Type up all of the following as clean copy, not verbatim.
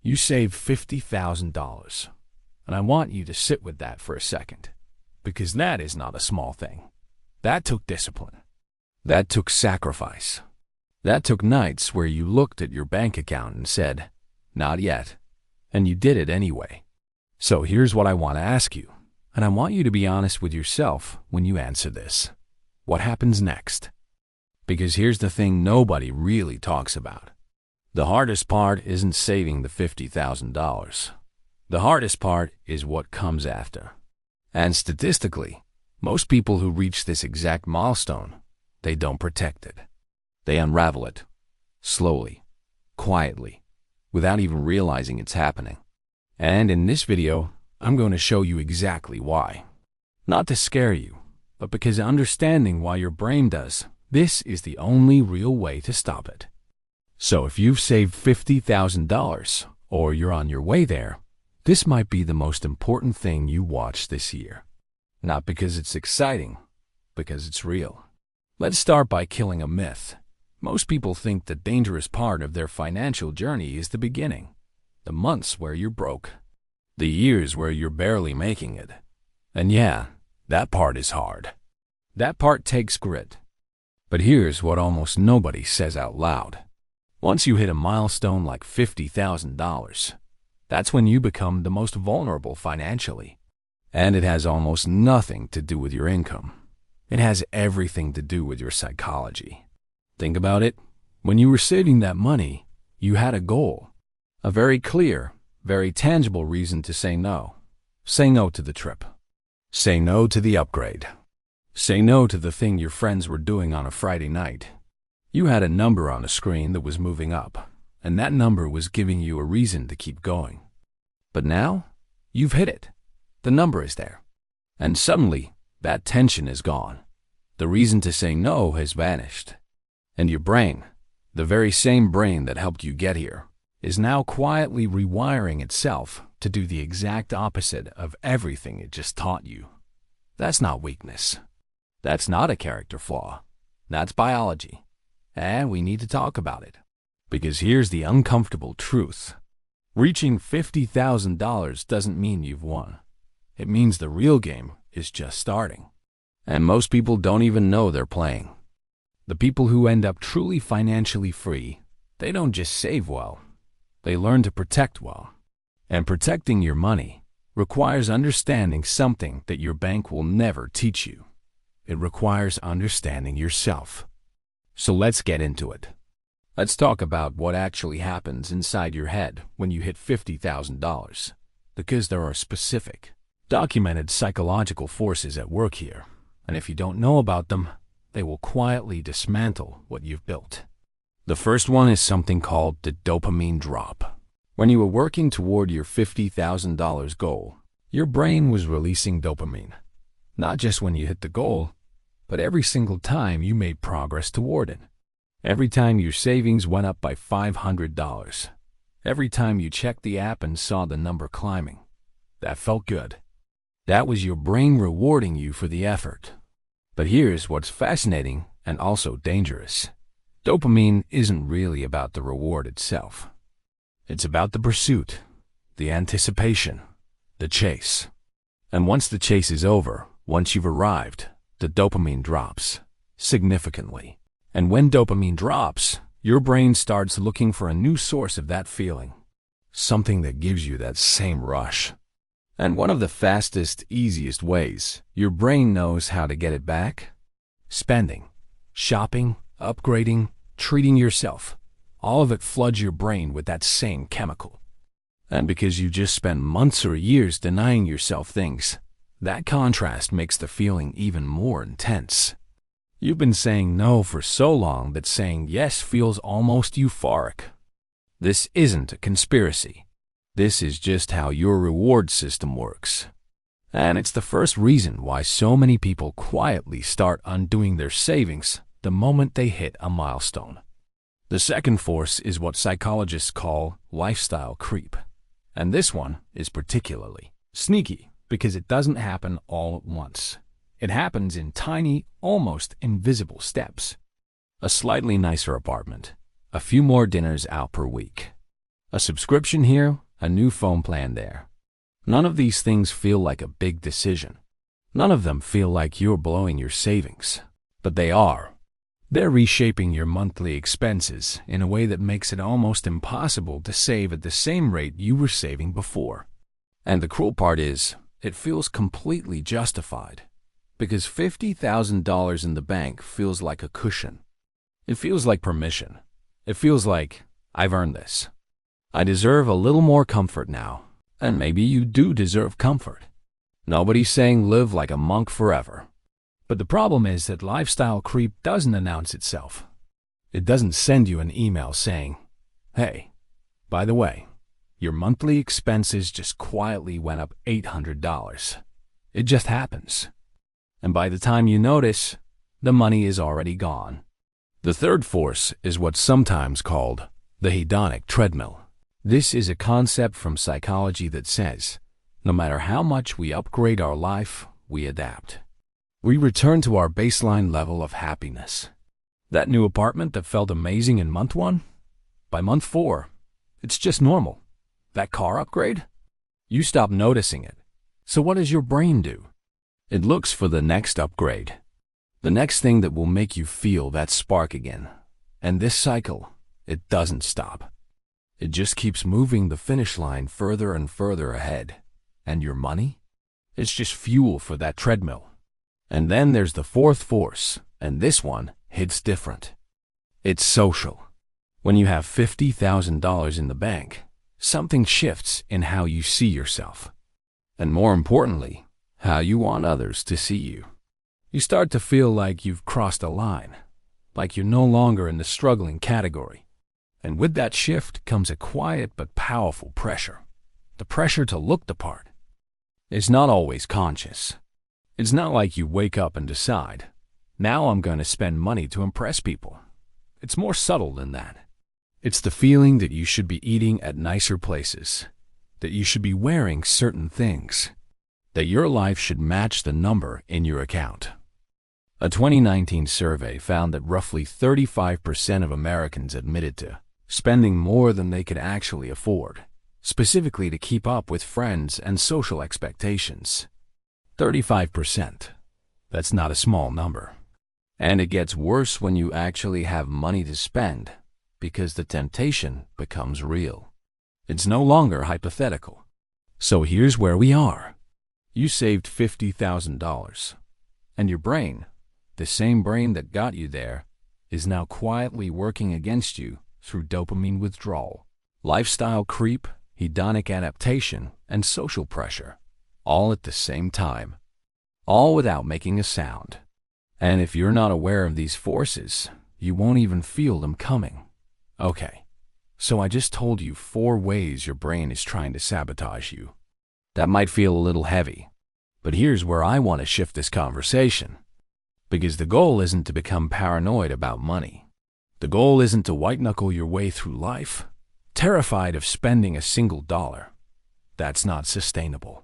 You saved $50,000. And I want you to sit with that for a second, because that is not a small thing. That took discipline. That took sacrifice. That took nights where you looked at your bank account and said, "Not yet." And you did it anyway. So here's what I want to ask you, and I want you to be honest with yourself when you answer this. What happens next? Because here's the thing nobody really talks about. The hardest part isn't saving the $50,000. The hardest part is what comes after. And statistically, most people who reach this exact milestone, they don't protect it. They unravel it, slowly, quietly, without even realizing it's happening. And in this video, I'm going to show you exactly why. Not to scare you, but because understanding why your brain does, this is the only real way to stop it. So if you've saved $50,000, or you're on your way there, this might be the most important thing you watch this year. Not because it's exciting, because it's real. Let's start by killing a myth. Most people think the dangerous part of their financial journey is the beginning. The months where you're broke. The years where you're barely making it. And yeah, that part is hard. That part takes grit. But here's what almost nobody says out loud. Once you hit a milestone like $50,000, that's when you become the most vulnerable financially. And it has almost nothing to do with your income. It has everything to do with your psychology. Think about it. When you were saving that money, you had a goal. A very clear, very tangible reason to say no. Say no to the trip. Say no to the upgrade. Say no to the thing your friends were doing on a Friday night. You had a number on a screen that was moving up, and that number was giving you a reason to keep going. But now, you've hit it. The number is there. And suddenly, that tension is gone. The reason to say no has vanished. And your brain, the very same brain that helped you get here, is now quietly rewiring itself to do the exact opposite of everything it just taught you. That's not weakness. That's not a character flaw. That's biology. And we need to talk about it. Because here's the uncomfortable truth. Reaching $50,000 doesn't mean you've won. It means the real game is just starting. And most people don't even know they're playing. The people who end up truly financially free, they don't just save well. They learn to protect well. And protecting your money requires understanding something that your bank will never teach you. It requires understanding yourself. So let's get into it. Let's talk about what actually happens inside your head when you hit $50,000, because there are specific, documented psychological forces at work here, and if you don't know about them, they will quietly dismantle what you've built. The first one is something called the dopamine drop. When you were working toward your $50,000 goal, your brain was releasing dopamine, not just when you hit the goal, but every single time you made progress toward it. Every time your savings went up by $500. Every time you checked the app and saw the number climbing. That felt good. That was your brain rewarding you for the effort. But here's what's fascinating and also dangerous. Dopamine isn't really about the reward itself. It's about the pursuit, the anticipation, the chase. And once the chase is over, once you've arrived, the dopamine drops significantly. And when dopamine drops, your brain starts looking for a new source of that feeling, something that gives you that same rush. And one of the fastest, easiest ways your brain knows how to get it back? Spending, shopping, upgrading, treating yourself. All of it floods your brain with that same chemical. And because you just spent months or years denying yourself things, that contrast makes the feeling even more intense. You've been saying no for so long that saying yes feels almost euphoric. This isn't a conspiracy. This is just how your reward system works. And it's the first reason why so many people quietly start undoing their savings the moment they hit a milestone. The second force is what psychologists call lifestyle creep. And this one is particularly sneaky because it doesn't happen all at once. It happens in tiny, almost invisible steps. A slightly nicer apartment, a few more dinners out per week, A subscription here, a new phone plan there. None of these things feel like a big decision. None of them feel like you're blowing your savings. But they are. They're reshaping your monthly expenses in a way that makes it almost impossible to save at the same rate you were saving before. And the cruel part is, it feels completely justified. Because $50,000 in the bank feels like a cushion. It feels like permission. It feels like, I've earned this. I deserve a little more comfort now. And maybe you do deserve comfort. Nobody's saying live like a monk forever. But the problem is that lifestyle creep doesn't announce itself. It doesn't send you an email saying, hey, by the way, your monthly expenses just quietly went up $800. It just happens. And by the time you notice, the money is already gone. The third force is what's sometimes called the hedonic treadmill. This is a concept from psychology that says, no matter how much we upgrade our life, we adapt. We return to our baseline level of happiness. That new apartment that felt amazing in month 1? By month 4, it's just normal. That car upgrade? You stop noticing it. So what does your brain do? It looks for the next upgrade. The next thing that will make you feel that spark again. And this cycle, it doesn't stop. It just keeps moving the finish line further and further ahead. And your money? It's just fuel for that treadmill. And then there's the fourth force, and this one hits different. It's social. When you have $50,000 in the bank, something shifts in how you see yourself. And more importantly, how you want others to see you. You start to feel like you've crossed a line, like you're no longer in the struggling category. And with that shift comes a quiet but powerful pressure. The pressure to look the part. It's not always conscious. It's not like you wake up and decide, now I'm going to spend money to impress people. It's more subtle than that. It's the feeling that you should be eating at nicer places, that you should be wearing certain things, that your life should match the number in your account. A 2019 survey found that roughly 35% of Americans admitted to spending more than they could actually afford, specifically to keep up with friends and social expectations. 35%. That's not a small number. And it gets worse when you actually have money to spend, because the temptation becomes real. It's no longer hypothetical. So here's where we are. You saved $50,000, and your brain, the same brain that got you there, is now quietly working against you through dopamine withdrawal, lifestyle creep, hedonic adaptation, and social pressure, all at the same time, all without making a sound. And if you're not aware of these forces, you won't even feel them coming. Okay, so I just told you 4 ways your brain is trying to sabotage you. That might feel a little heavy, but here's where I want to shift this conversation. Because the goal isn't to become paranoid about money. The goal isn't to white-knuckle your way through life, terrified of spending a single dollar. That's not sustainable.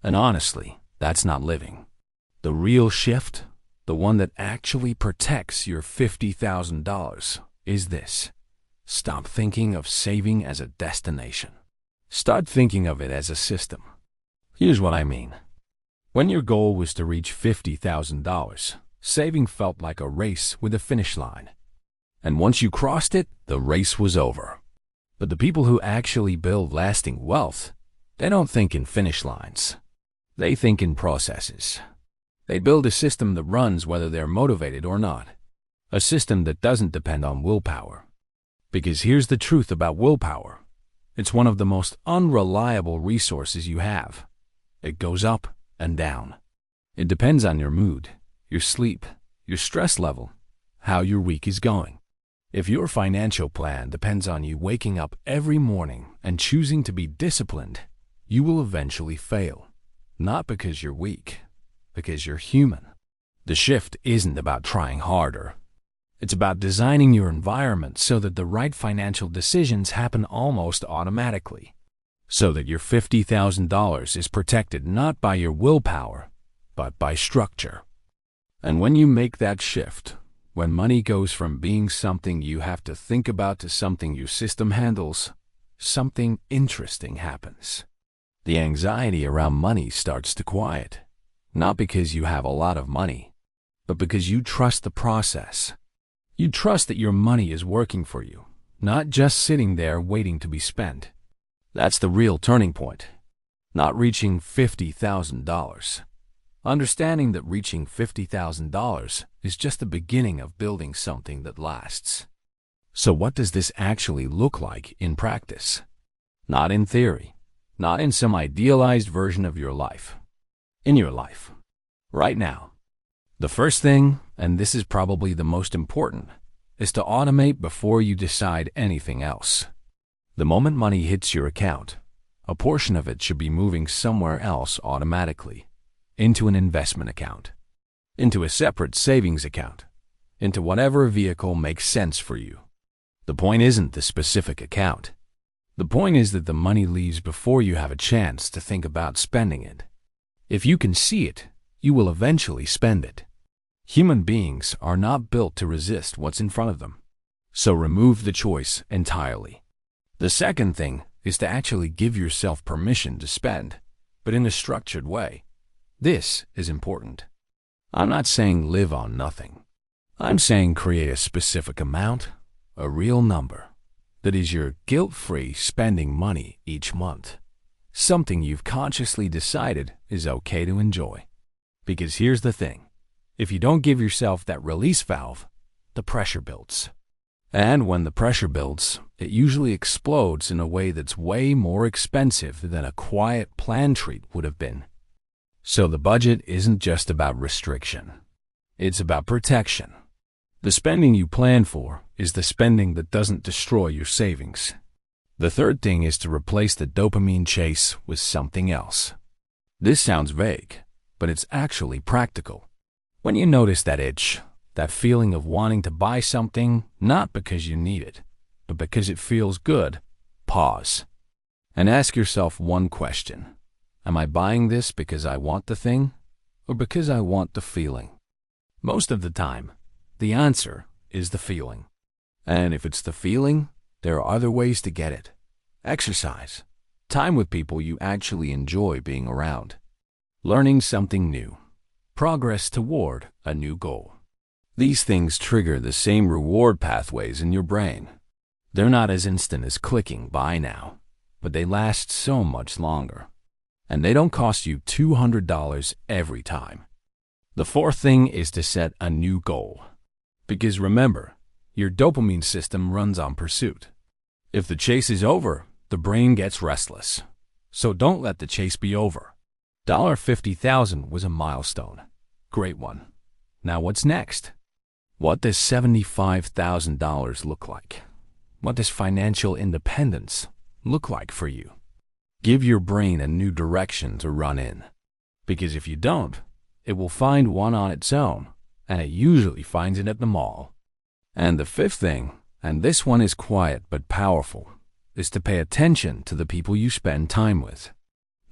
And honestly, that's not living. The real shift, the one that actually protects your $50,000, is this. Stop thinking of saving as a destination. Start thinking of it as a system. Here's what I mean. When your goal was to reach $50,000, saving felt like a race with a finish line. And once you crossed it, the race was over. But the people who actually build lasting wealth, they don't think in finish lines. They think in processes. They build a system that runs whether they're motivated or not. A system that doesn't depend on willpower. Because here's the truth about willpower. It's one of the most unreliable resources you have. It goes up and down. It depends on your mood, your sleep, your stress level, how your week is going. If your financial plan depends on you waking up every morning and choosing to be disciplined, you will eventually fail. Not because you're weak, because you're human. The shift isn't about trying harder. It's about designing your environment so that the right financial decisions happen almost automatically. So that your $50,000 is protected not by your willpower, but by structure. And when you make that shift, when money goes from being something you have to think about to something your system handles, something interesting happens. The anxiety around money starts to quiet, not because you have a lot of money, but because you trust the process. You trust that your money is working for you, not just sitting there waiting to be spent. That's the real turning point. Not reaching $50,000. Understanding that reaching $50,000 is just the beginning of building something that lasts. So what does this actually look like in practice? Not in theory, not in some idealized version of your life. In your life, right now. The first thing, and this is probably the most important, is to automate before you decide anything else. The moment money hits your account, a portion of it should be moving somewhere else automatically, into an investment account, into a separate savings account, into whatever vehicle makes sense for you. The point isn't the specific account. The point is that the money leaves before you have a chance to think about spending it. If you can see it, you will eventually spend it. Human beings are not built to resist what's in front of them. So remove the choice entirely. The second thing is to actually give yourself permission to spend, but in a structured way. This is important. I'm not saying live on nothing. I'm saying create a specific amount, a real number, that is your guilt-free spending money each month. Something you've consciously decided is okay to enjoy. Because here's the thing. If you don't give yourself that release valve, the pressure builds. And when the pressure builds, it usually explodes in a way that's way more expensive than a quiet plan treat would have been. So the budget isn't just about restriction. It's about protection. The spending you plan for is the spending that doesn't destroy your savings. The third thing is to replace the dopamine chase with something else. This sounds vague, but it's actually practical. When you notice that itch, that feeling of wanting to buy something, not because you need it, but because it feels good, pause and ask yourself one question. Am I buying this because I want the thing or because I want the feeling? Most of the time, the answer is the feeling. And if it's the feeling, there are other ways to get it. Exercise, time with people you actually enjoy being around, learning something new, progress toward a new goal. These things trigger the same reward pathways in your brain. They're not as instant as clicking buy now, but they last so much longer. And they don't cost you $200 every time. The fourth thing is to set a new goal. Because remember, your dopamine system runs on pursuit. If the chase is over, the brain gets restless. So don't let the chase be over. $50,000 was a milestone. Great one. Now what's next? What does $75,000 look like? What does financial independence look like for you? Give your brain a new direction to run in. Because if you don't, it will find one on its own, and it usually finds it at the mall. And the fifth thing, and this one is quiet but powerful, is to pay attention to the people you spend time with.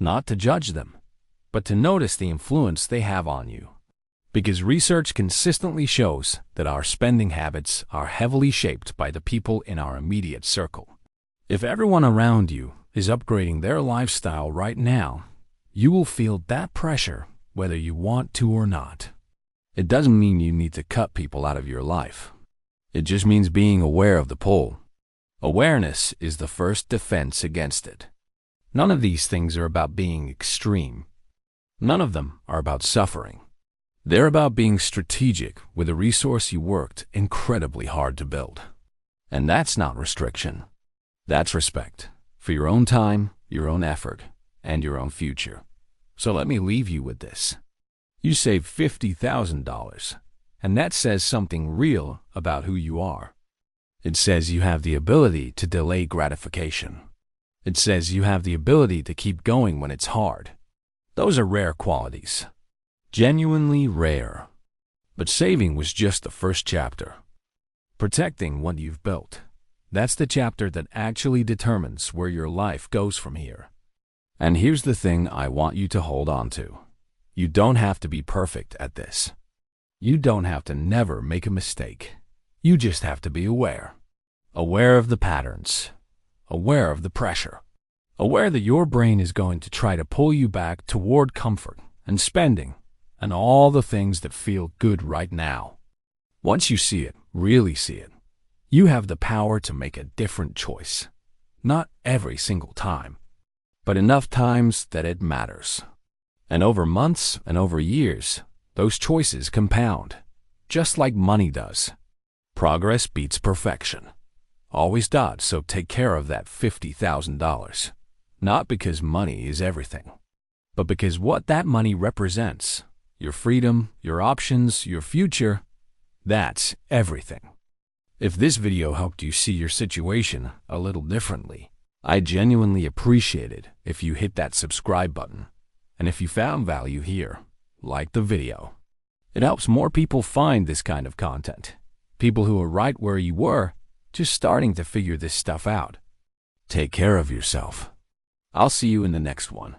Not to judge them, but to notice the influence they have on you. Because research consistently shows that our spending habits are heavily shaped by the people in our immediate circle. If everyone around you is upgrading their lifestyle right now, you will feel that pressure whether you want to or not. It doesn't mean you need to cut people out of your life. It just means being aware of the pull. Awareness is the first defense against it. None of these things are about being extreme. None of them are about suffering. They're about being strategic with a resource you worked incredibly hard to build. And that's not restriction. That's respect for your own time, your own effort, and your own future. So let me leave you with this. You saved $50,000, and that says something real about who you are. It says you have the ability to delay gratification. It says you have the ability to keep going when it's hard. Those are rare qualities. Genuinely rare. But saving was just the first chapter. Protecting what you've built. That's the chapter that actually determines where your life goes from here. And here's the thing I want you to hold on to. You don't have to be perfect at this. You don't have to never make a mistake. You just have to be aware. Aware of the patterns. aware of the pressure, aware that your brain is going to try to pull you back toward comfort and spending and all the things that feel good right now. Once you see it, really see it, you have the power to make a different choice. Not every single time, but enough times that it matters. And over months and over years, those choices compound, just like money does. Progress beats perfection. Always does, so take care of that $50,000. Not because money is everything, but because what that money represents, your freedom, your options, your future, that's everything. If this video helped you see your situation a little differently, I genuinely appreciate it if you hit that subscribe button. And if you found value here, like the video. It helps more people find this kind of content. People who are right where you were, just starting to figure this stuff out. Take care of yourself. I'll see you in the next one.